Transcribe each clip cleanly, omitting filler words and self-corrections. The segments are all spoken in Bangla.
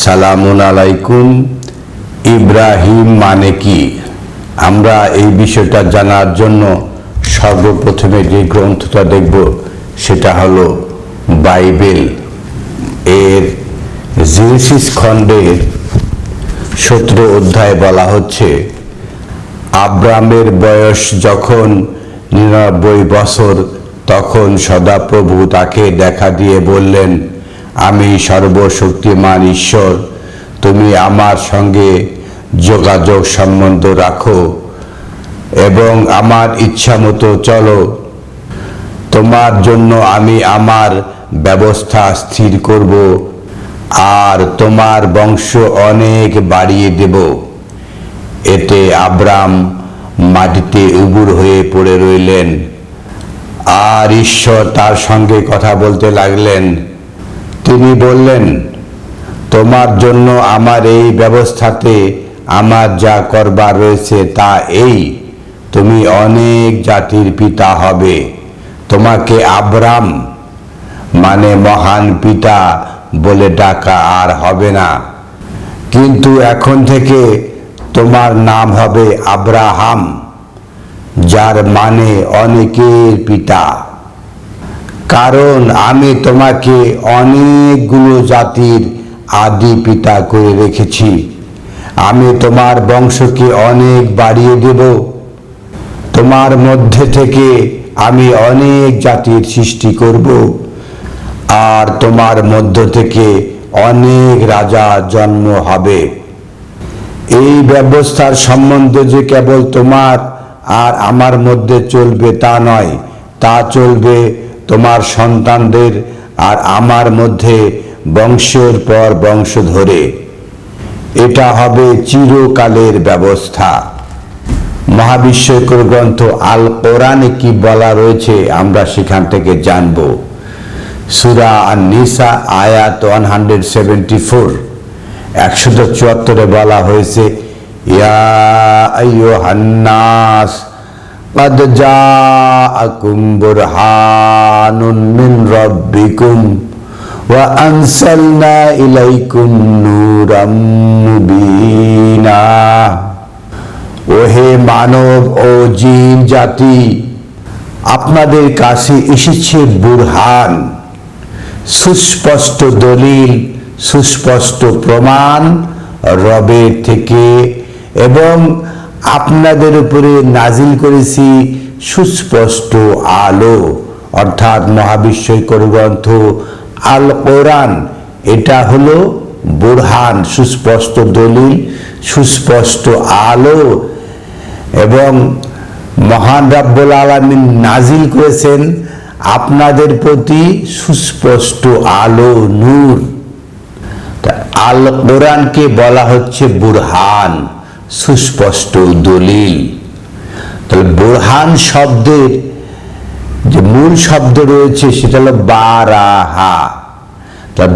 আসসালামু আলাইকুম। ইব্রাহিম মানে কি? আমরা এই বিষয়টা জানার জন্য সর্বপ্রথমে যে গ্রন্থটা দেখব সেটা হলো বাইবেল। এর জেনেসিস খণ্ডের 17 অধ্যায়ে বলা হচ্ছে, আব্রামের বয়স যখন 99 বছর তখন সদাপ্রভু তাকে দেখা দিয়ে বললেন, আমি সর্বশক্তিমান ঈশ্বর, তুমি আমার সঙ্গে যোগাযোগ সম্বন্ধ রাখো এবং আমার ইচ্ছা মতো চলো। তোমার জন্য আমি আমার ব্যবস্থা স্থির করব আর তোমার বংশ অনেক বাড়িয়ে দেব। এতে আব্রাম মাটিতে উবুর হয়ে পড়ে রইলেন, আর ঈশ্বর তার সঙ্গে কথা বলতে লাগলেন। তিনি বললেন, তোমার জন্য আমার এই ব্যবস্থাতে আমার যা করবার রয়েছে তা এই, তুমি অনেক জাতির পিতা হবে। তোমাকে আব্রাম মানে মহান পিতা বলে ডাকা আর হবে না, কিন্তু এখন থেকে তোমার নাম হবে আব্রাহাম, যার মানে অনেকের পিতা। কারণ আমি তোমাকে অনেকগুলো জাতির আদি পিতা করে রেখেছি। আমি তোমার বংশকে অনেক বাড়িয়ে দেব। তোমার মধ্যে থেকে আমি অনেক জাতির সৃষ্টি করব, আর তোমার মধ্য থেকে অনেক রাজা জন্ম হবে। এই ব্যবস্থার সম্বন্ধে যে কেবল তোমার আর আমার মধ্যে চলবে তা নয়, তা চলবে তোমার সন্তানদের আর আমার মধ্যে বংশের পর বংশ ধরে। এটা হবে চিরকালের ব্যবস্থা। মহাবিস্ময়কর গ্রন্থ আল কোরআনে কি বলা রয়েছে আমরা সেখান থেকে জানব। সূরা আন-নিসা আয়াত 174, 174 বলা হয়েছে, ইয়া আইয়ুহান নাস قد جاءكم برهان من ربكم وأنزلنا إليكم نورا مبينا। ওহে মানব ও জিন জাতি, আপনাদের কাছে এসেছে বুরহান, সুস্পষ্ট দলিল, সুস্পষ্ট প্রমাণ রবের থেকে, এবং আপনাদের উপরে নাজিল করেছি সুস্পষ্ট আলো, অর্থাৎ মহাবিস্ময়কর গ্রন্থ আল কোরআন। এটা হলো বুরহান, সুস্পষ্ট দলিল, সুস্পষ্ট আলো, এবং মহান রব্বুল আলামিন নাজিল করেছেন আপনাদের প্রতি সুস্পষ্ট আলো, নূর। আল কোরআনকে বলা হচ্ছে বুরহান, সুস্পষ্ট দলিল। তাহলে বুরহান শব্দের যে মূল শব্দ রয়েছে সেটা হলো বারাহা।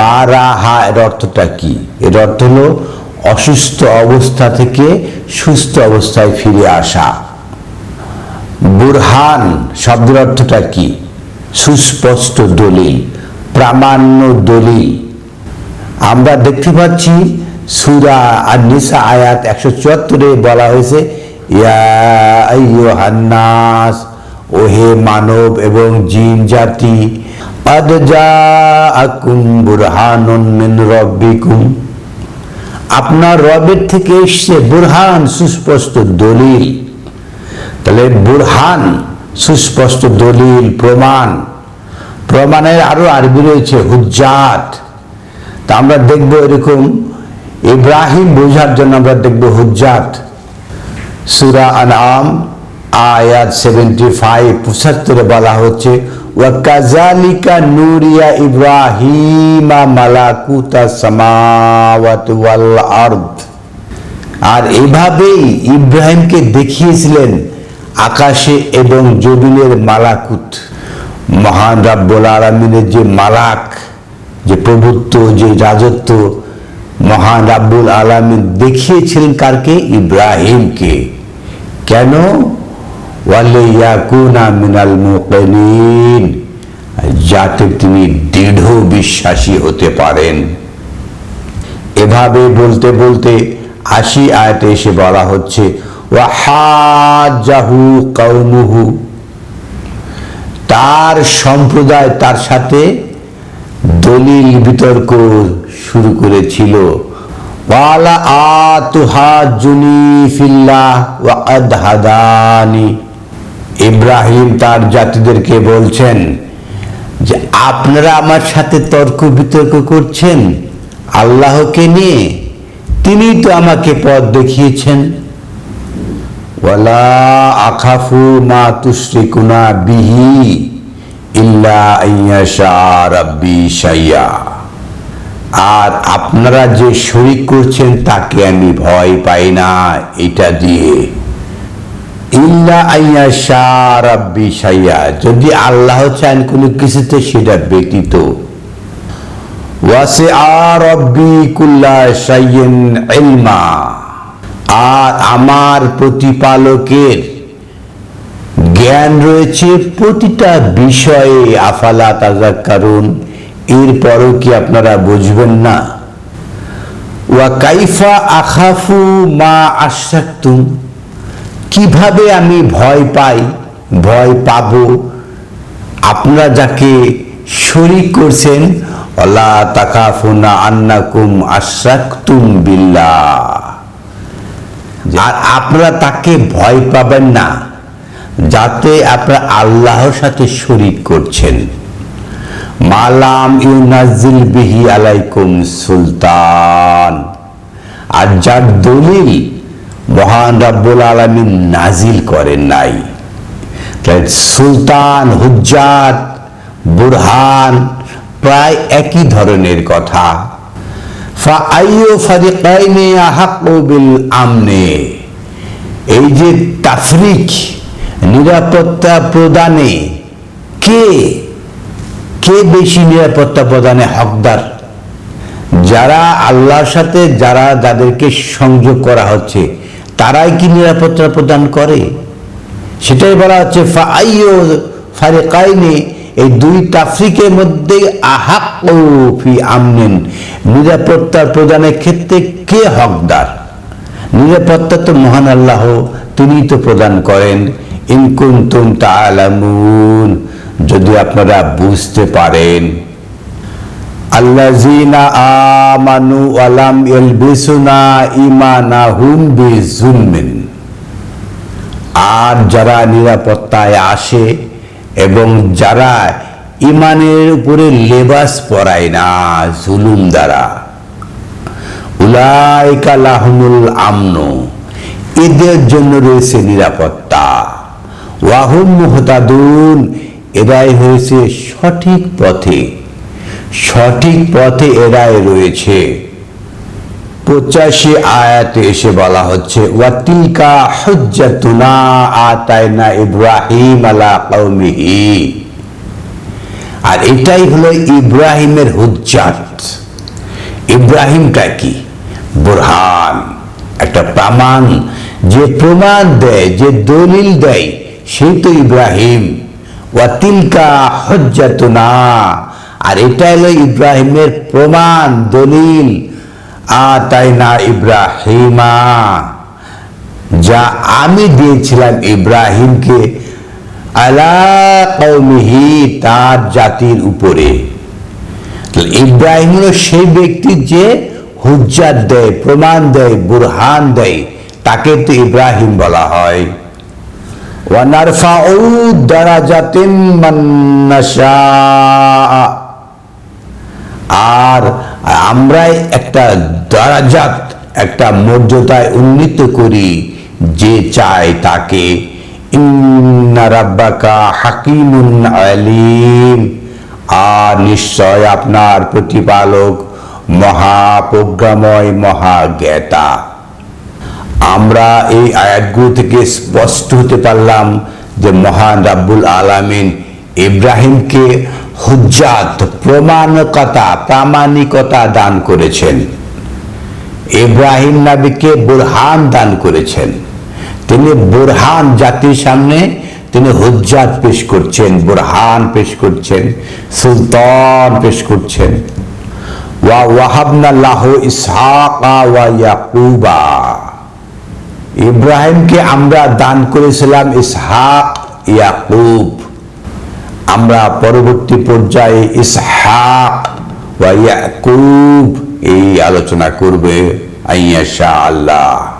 বারাহা এর অর্থটা কি? এর অর্থ হলো অসুস্থ অবস্থা থেকে সুস্থ অবস্থায় ফিরে আসা। বুরহান শব্দের অর্থটা কি? সুস্পষ্ট দলিল, প্রামাণ্য দলিল। আমরা দেখতে পাচ্ছি সূরা আন-নিসা আয়াত 174 বলা হয়েছে, ইয়া আইয়ুহান নাস, ওহে মানব এবং জিন জাতি, قد جاءكم برهان من ربكم, আপনার রবের থেকে এসেছে বুরহান, সুস্পষ্ট দলিল। তাহলে বুরহান সুস্পষ্ট দলিল, প্রমাণ। প্রমাণের আরো আরবি রয়েছে হুজ্জাত। তা আমরা দেখব এরকম ইব্রাহিম বোঝার জন্য আমরা দেখব হুজ্জাত। সূরা আনআম আয়াত 75 বলা হচ্ছে, ওয়া কাযালিকা নুরিয়া ইব্রাহিমা মালাকুতাস সামাওয়াতি ওয়াল আরদ, আর এভাবেই ইব্রাহিমকে দেখিয়েছিলেন আকাশে এবং জমিনের মালাকুত। মহান রব্বুল আলামিনের যে মালাক, যে প্রভুত্ব, যে রাজত্ব মহান রব্বুল আলামিন দেখিয়েছিলেন কারকে? ইব্রাহিমকে। কেন? ওয়ালিয়াকুনা মিনাল মুকিনিন, যাতে তিনি দৃঢ় বিশ্বাসী হতে পারেন। এভাবে এভাবে বলতে বলতে ৮০ আয়াতে এসে বলা হচ্ছে ওয়াহাজ্জাহু কওমুহু, তার সম্প্রদায় তার সাথে দলিল বিতর্ক শুরু করেছিল। ওয়ালা আতুহাজ্জুনি ফিল্লাহ ওয়া আদ হাদানি, ইব্রাহিম তার জাতিদেরকে বলছেন যে আপনারা আমার সাথে তর্ক বিতর্ক করছেন আল্লাহকে নিয়ে, তিনি তো আমাকে পথ দেখিয়েছেন। ওয়ালা আখাফু মা তুশরিকুনা বিহি ইল্লা আইয়াশা রাব্বি শাইয়া, আর আপনারা যে শরীক করছেন তাকে আমি ভয় পাই না এটা দিয়ে। ইল্লা আইয়াশা রাব্বি শাইয়া, যদি আল্লাহ চান কোনো কিছুতে সেটা ব্যতীত। ওয়াসিআ রাব্বি কুল্লা শাইইন ইলমা, আর আমার প্রতিপালকের জ্ঞান রয়েছে প্রতিটা বিষয়ে। আফালা তাযাক্কারুন, এরপরও কি আপনারা বুঝবেন না? ওয়া কাইফা আখাফু মা আশরাকতুম, কিভাবে আমি ভয় পাই, ভয় পাবো আপনারা যাকে শরীক করছেন। ওয়ালা তাখাফুনা আন্নাকুম আশরাকতুম বিল্লাহ, আর আপনারা তাকে ভয় পাবেন না যাতে আপনারা আল্লাহর সাথে শরীক করছেন। মালাম ইউনাজিল বিহি আলাইকুম সুলতান, আর যার দলিল মহান রব্বুল আলামিন নাজিল করেন নাই। সুলতান, হুজ্জাত, বুরহান প্রায় একই ধরনের কথা। ফাআইয়ু ফারিকাইনি আহাক্কু বিল আমনে, এই যে তাফরিক, নিরাপত্তা প্রদানে কে কে বেশি নিরাপত্তা প্রদানে হকদার? যারা আল্লাহর সাথে যাদেরকে সংযোগ করা হচ্ছে তারাই কি নিরাপত্তা প্রদান করে? সেটাই বলা হচ্ছে ফাআইয়ু ফারিকাইনি, এই দুই তাফরিকের মধ্যে আহাক্কু ফি আমনিন, নিরাপত্তা প্রদানের ক্ষেত্রে কে হকদার? নিরাপত্তা তো মহান আল্লাহ, তিনি তো প্রদান করেন। ইন কুনতুম তা'লামুন, যদি আপনারা বুঝতে পারেন। আল্লাযীনা আমানু ওয়া লাম ইয়ালবিসুনা ঈমানাহুম বিযুলমিন, আর যারা নিরাপত্তায় আসে এবং যারা ঈমানের উপরে লেবাস পরায় না জুলুম দ্বারা, উলাইকা লাহুমুল আমন, এদের জন্য রয়েছে নিরাপত্তা। ওয়া হুম মুহতাদুন, এরাই হয়েছে সঠিক পথে, সঠিক পথে এরাই রয়েছে। 85 আয়াতে এসে বলা হচ্ছে ওয়া তিলকা হুজ্জাতুনা আতাইনা ইব্রাহিম আলা কওমিহি, আর এটাই হলো ইব্রাহিমের হুজ্জাত। ইব্রাহিমটা কি? বুরহান, একটা প্রমাণ, যে প্রমাণ দেয়, যে দলিল দেয়, সেই তো ইব্রাহিম। ওয়া তিলকা হুজ্জাতুনা, আর এটা হলো ইব্রাহিমের প্রমাণ, দলিল। আতাইনা ইব্রাহিমা, যা আমি দিয়েছিলাম ইব্রাহিমকে, আলা কওমিহি, তার জাতির উপরে। ইব্রাহিম হলো সেই ব্যক্তি যে হুজ্জাত দেয়, প্রমাণ দেয়, বুরহান দেয়, তাকে তো ইব্রাহিম বলা হয়। ওয়া নারফাউ দারাজাতিন মান নাশা, আর আমরাই একটা দারাজাত, একটা মর্যাদায় উন্নীত করি যে চায় তাকে। ইন্না রাব্বাকা হাকিমুন আলিম, আর নিশ্চয় আপনার প্রতিপালক মহাপ্রজ্ঞাময়, মহাজ্ঞাতা। আমরা এই আয়াতগুলো থেকে স্পষ্ট হতে পারলাম যে মহান রাব্বুল আলামিন ইব্রাহিমকে হুজ্জাত, প্রামাণিকতা দান করেছেন। ইব্রাহিম নবীকে বুরহান দান করেছেন। তিনি বুরহান, জাতির সামনে তিনি হুজ্জাত পেশ করছেন, বুরহান পেশ করছেন, সুলতান পেশ করছেন। ওয়া ওয়াহাবনা লাহু ইসহাকা ওয়া ইয়াকুবা, ইব্রাহিমকে আমরা দান করেছিলাম ইসহাক, ইয়াকুব। আমরা পরবর্তী পর্যায়ে ইসহাক ওয়া ইয়াকুব এই আলোচনা করবে আইয়াশা আল্লাহ।